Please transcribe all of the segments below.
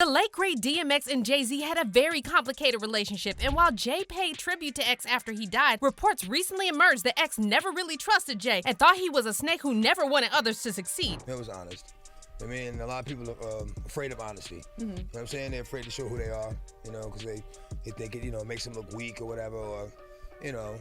The late great DMX and Jay Z had a very complicated relationship, and while Jay paid tribute to X after he died, reports recently emerged that X never really trusted Jay and thought he was a snake who never wanted others to succeed. It was honest. I mean, a lot of people are afraid of honesty. You know what I'm saying? They're afraid to show who they are, you know, because they think it, you know, makes them look weak or whatever, or, you know,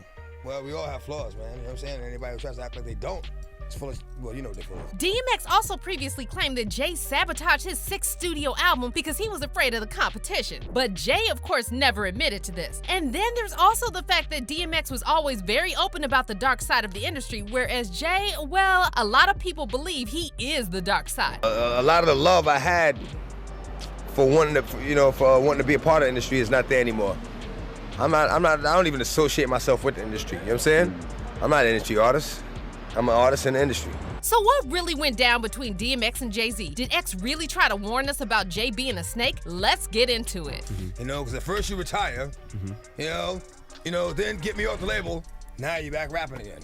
well, we all have flaws, man. You know what I'm saying? Anybody who tries to act like they don't, it's full of, well, you know what they're full of. DMX also previously claimed that Jay sabotaged his 6th studio album because he was afraid of the competition. But Jay, of course, never admitted to this. And then there's also the fact that DMX was always very open about the dark side of the industry, whereas Jay, well, a lot of people believe he is the dark side. A lot of the love I had for wanting to be a part of the industry is not there anymore. I don't even associate myself with the industry, you know what I'm saying? I'm not an industry artist. I'm an artist in the industry. So what really went down between DMX and Jay Z? Did X really try to warn us about Jay being a snake? Let's get into it. You know, because at first you retire, you know, then get me off the label, now you're back rapping again.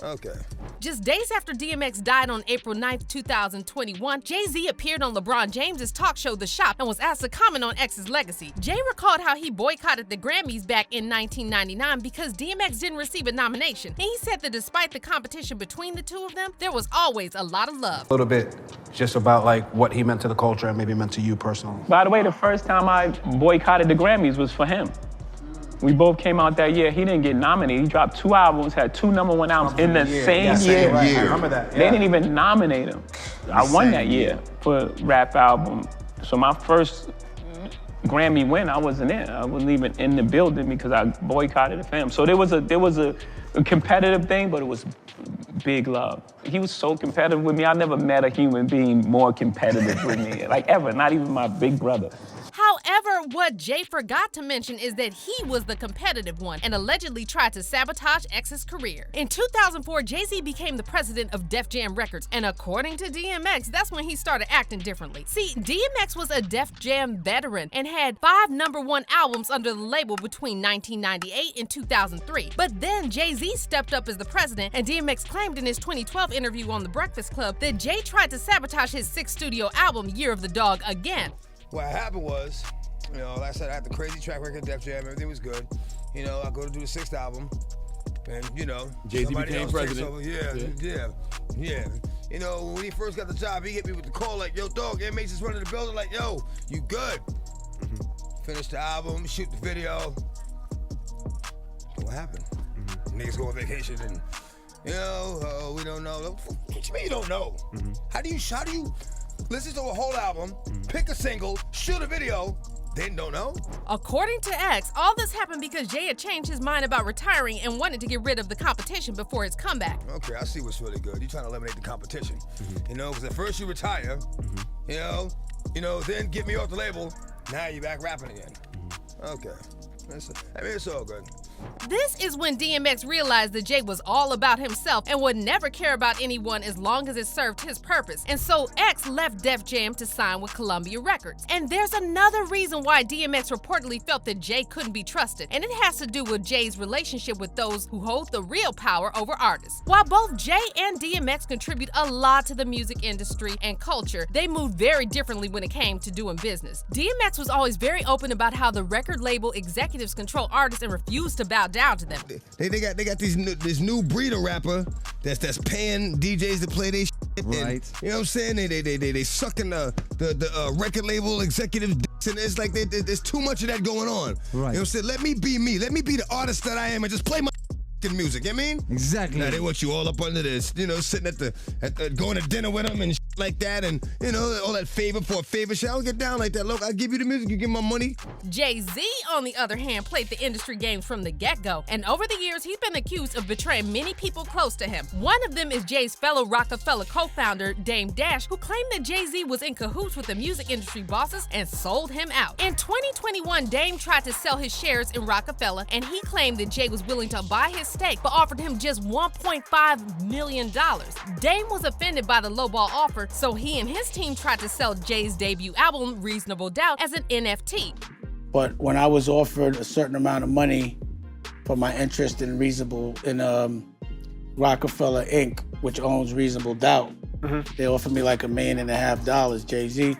Okay. Just days after DMX died on April 9th, 2021, Jay Z appeared on LeBron James's talk show The Shop and was asked to comment on X's legacy. Jay recalled how he boycotted the Grammys back in 1999 because DMX didn't receive a nomination. And he said that despite the competition between the two of them, there was always a lot of love. A little bit just about like what he meant to the culture and maybe meant to you personally. By the way, the first time I boycotted the Grammys was for him. We both came out that year. He didn't get nominated. He dropped 2 albums, had 2 #1 albums in the same year. Right. I remember that. Yeah. They didn't even nominate him. I won that year for rap album. So my first Grammy win, I wasn't in. I wasn't even in the building because I boycotted for him. So there was a competitive thing, but it was big love. He was so competitive with me. I never met a human being more competitive with me, like ever, not even my big brother. However, what Jay forgot to mention is that he was the competitive one and allegedly tried to sabotage X's career. In 2004, Jay Z became the president of Def Jam Records, and according to DMX, that's when he started acting differently. See, DMX was a Def Jam veteran and had 5 #1 albums under the label between 1998 and 2003. But then Jay Z stepped up as the president, and DMX claimed in his 2012 interview on The Breakfast Club that Jay tried to sabotage his 6th studio album, Year of the Dog, again. What happened was, you know, like I said, I had the crazy track record, Def Jam, everything was good. You know, I go to do the 6th album, and you know, Jay Z became president. Yeah. You know, when he first got the job, he hit me with the call like, "Yo, dog, inmates is running the building." Like, "Yo, you good?" Finish the album, shoot the video. What happened? Niggas go on vacation and, you know, we don't know. What you mean you don't know? How do you listen to a whole album, pick a single, shoot a video, then don't know? According to X, all this happened because Jay had changed his mind about retiring and wanted to get rid of the competition before his comeback. Okay, I see what's really good. You're trying to eliminate the competition. You know, because at first you retire, you know, then get me off the label, now you're back rapping again. Okay. It's all good. This is when DMX realized that Jay was all about himself and would never care about anyone as long as it served his purpose. And so X left Def Jam to sign with Columbia Records. And there's another reason why DMX reportedly felt that Jay couldn't be trusted, and it has to do with Jay's relationship with those who hold the real power over artists. While both Jay and DMX contribute a lot to the music industry and culture, they moved very differently when it came to doing business. DMX was always very open about how the record label executives control artists and refuse to bow down to them. They got this new breed of rapper that's paying DJs to play their shit. Right. And, you know what I'm saying? They sucking the record label executives dicks, and it's like there's too much of that going on. Right. You know what I'm saying? Let me be me. Let me be the artist that I am and just play my music. You know what I mean? Exactly. Now they want you all up under this, you know, sitting at going to dinner with them and like that, and you know, all that favor for a favor shit. I don't get down like that. Look, I give you the music, you give my money. Jay Z, on the other hand, played the industry games from the get-go, and over the years, he's been accused of betraying many people close to him. One of them is Jay's fellow Rockefeller co-founder, Dame Dash, who claimed that Jay Z was in cahoots with the music industry bosses and sold him out. In 2021, Dame tried to sell his shares in Rockefeller, and he claimed that Jay was willing to buy his stake, but offered him just $1.5 million. Dame was offended by the lowball offer, so he and his team tried to sell Jay's debut album, Reasonable Doubt, as an NFT. But when I was offered a certain amount of money for my interest in Rockefeller Inc., which owns Reasonable Doubt, they offered me like $1.5 million, Jay Z.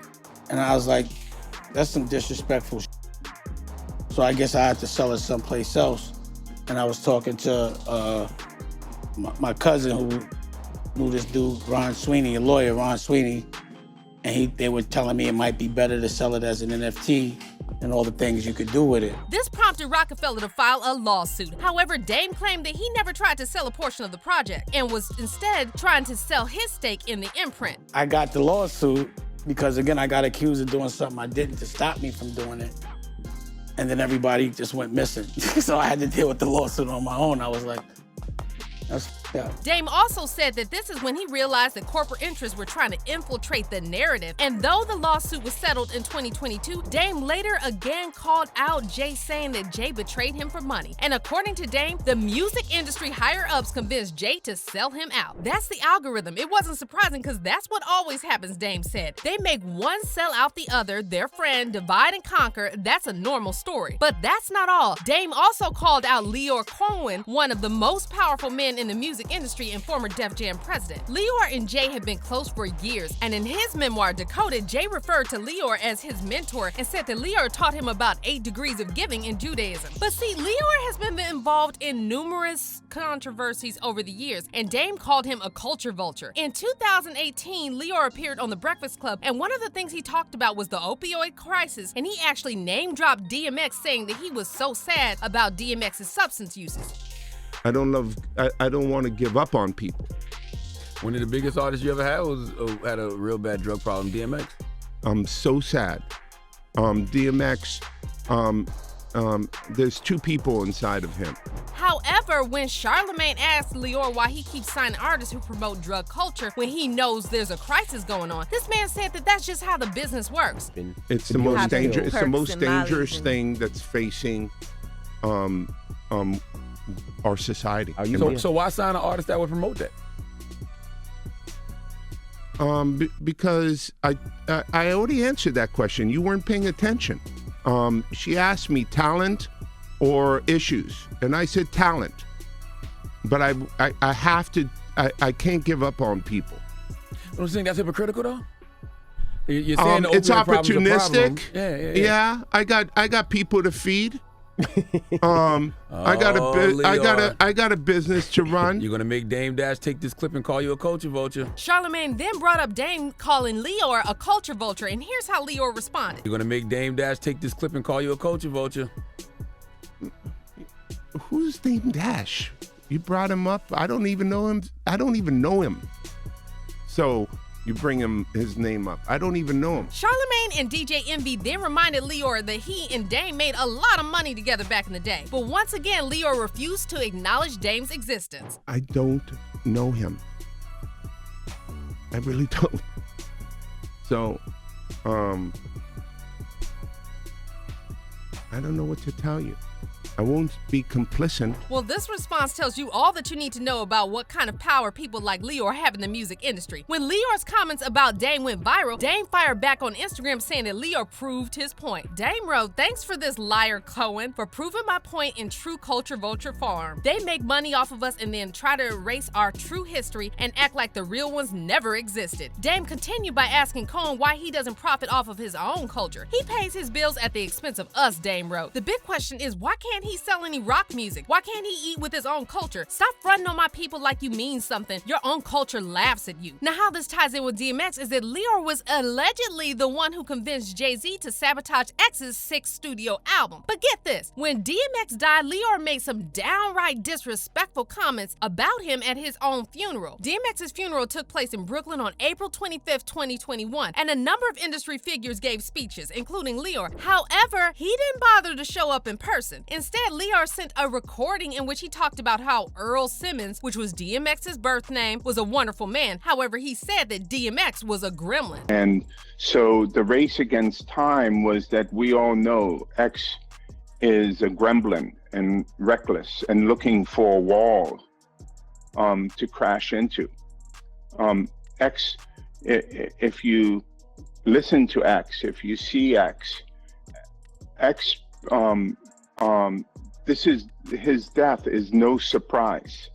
And I was like, That's some disrespectful shit. So I guess I had to sell it someplace else. And I was talking to my cousin who knew this dude, Ron Sweeney, a lawyer, Ron Sweeney, and they were telling me it might be better to sell it as an NFT and all the things you could do with it. This prompted Rockefeller to file a lawsuit. However, Dame claimed that he never tried to sell a portion of the project and was instead trying to sell his stake in the imprint. I got the lawsuit because, again, I got accused of doing something I didn't to stop me from doing it. And then everybody just went missing. So I had to deal with the lawsuit on my own. I was like, that's yeah. Dame also said that this is when he realized that corporate interests were trying to infiltrate the narrative. And though the lawsuit was settled in 2022, Dame later again called out Jay, saying that Jay betrayed him for money. And according to Dame, the music industry higher-ups convinced Jay to sell him out. That's the algorithm. It wasn't surprising because that's what always happens, Dame said. They make one sell out the other, their friend, divide and conquer. That's a normal story. But that's not all. Dame also called out Lyor Cohen, one of the most powerful men in the music industry and former Def Jam president. Lyor and Jay have been close for years, and in his memoir, Decoded, Jay referred to Lyor as his mentor and said that Lyor taught him about 8 degrees of giving in Judaism. But see, Lyor has been involved in numerous controversies over the years, and Dame called him a culture vulture. In 2018, Lyor appeared on The Breakfast Club, and one of the things he talked about was the opioid crisis, and he actually name-dropped DMX, saying that he was so sad about DMX's substance usage. I don't want to give up on people. One of the biggest artists you ever had had a real bad drug problem, DMX. I'm so sad. DMX, there's 2 people inside of him. However, when Charlemagne asked Lyor why he keeps signing artists who promote drug culture when he knows there's a crisis going on, this man said that that's just how the business works. It's the most dangerous. It's the most dangerous thing that's facing our society. So why sign an artist that would promote that? Because I already answered that question. You weren't paying attention. She asked me talent or issues, and I said talent. But I have to. I can't give up on people. Don't you think that's hypocritical though? You're saying the it's opioid problem's a opportunistic. problem. Yeah. I got people to feed. I got a business to run. You're gonna make Dame Dash take this clip and call you a culture vulture. Charlemagne then brought up Dame calling Lyor a culture vulture, and here's how Lyor responded. You're gonna make Dame Dash take this clip and call you a culture vulture. Who's Dame Dash? You brought him up. I don't even know him. So you bring his name up. I don't even know him. Charlemagne and DJ Envy then reminded Lyor that he and Dame made a lot of money together back in the day. But once again, Lyor refused to acknowledge Dame's existence. I don't know him. I really don't. So, I don't know what to tell you. I won't be complicit. Well, this response tells you all that you need to know about what kind of power people like Lyor have in the music industry. When Lyor's comments about Dame went viral, Dame fired back on Instagram saying that Lyor proved his point. Dame wrote, "Thanks for this, Lyor Cohen, for proving my point in true culture vulture form. They make money off of us and then try to erase our true history and act like the real ones never existed." Dame continued by asking Cohen why he doesn't profit off of his own culture. "He pays his bills at the expense of us," Dame wrote. "The big question is, why can't he sell any rock music? Why can't he eat with his own culture? Stop fronting on my people like you mean something. Your own culture laughs at you." Now, how this ties in with DMX is that Lyor was allegedly the one who convinced Jay Z to sabotage X's 6th studio album. But get this, when DMX died, Lyor made some downright disrespectful comments about him at his own funeral. DMX's funeral took place in Brooklyn on April 25th, 2021, and a number of industry figures gave speeches, including Lyor. However, he didn't bother to show up in person. Instead, Lyor sent a recording in which he talked about how Earl Simmons, which was DMX's birth name, was a wonderful man. However, he said that DMX was a gremlin. And so the race against time was that we all know X is a gremlin and reckless and looking for a wall to crash into. X, if you listen to X, if you see X, his death is no surprise.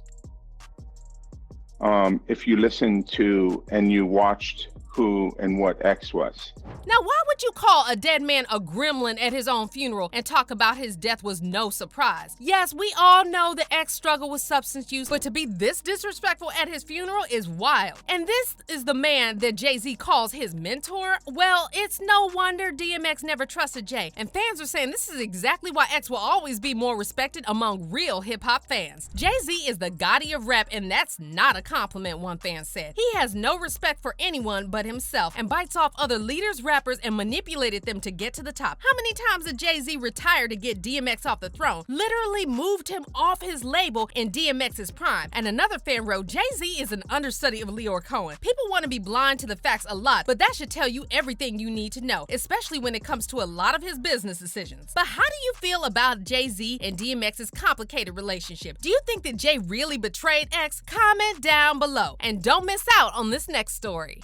If you listen to and you watched who and what X was. Now, why would Would you call a dead man a gremlin at his own funeral and talk about his death was no surprise? Yes, we all know the ex struggled with substance use, but to be this disrespectful at his funeral is wild. And this is the man that Jay Z calls his mentor? Well, it's no wonder DMX never trusted Jay. And fans are saying this is exactly why X will always be more respected among real hip-hop fans. Jay Z is the Gotti of rap, and that's not a compliment, one fan said. He has no respect for anyone but himself and bites off other leaders, rappers, and manipulated them to get to the top. How many times did Jay Z retire to get DMX off the throne? Literally moved him off his label in DMX's prime. And another fan wrote, Jay Z is an understudy of Lyor Cohen. People want to be blind to the facts a lot, but that should tell you everything you need to know, especially when it comes to a lot of his business decisions. But how do you feel about Jay Z and DMX's complicated relationship? Do you think that Jay really betrayed X? Comment down below. And don't miss out on this next story.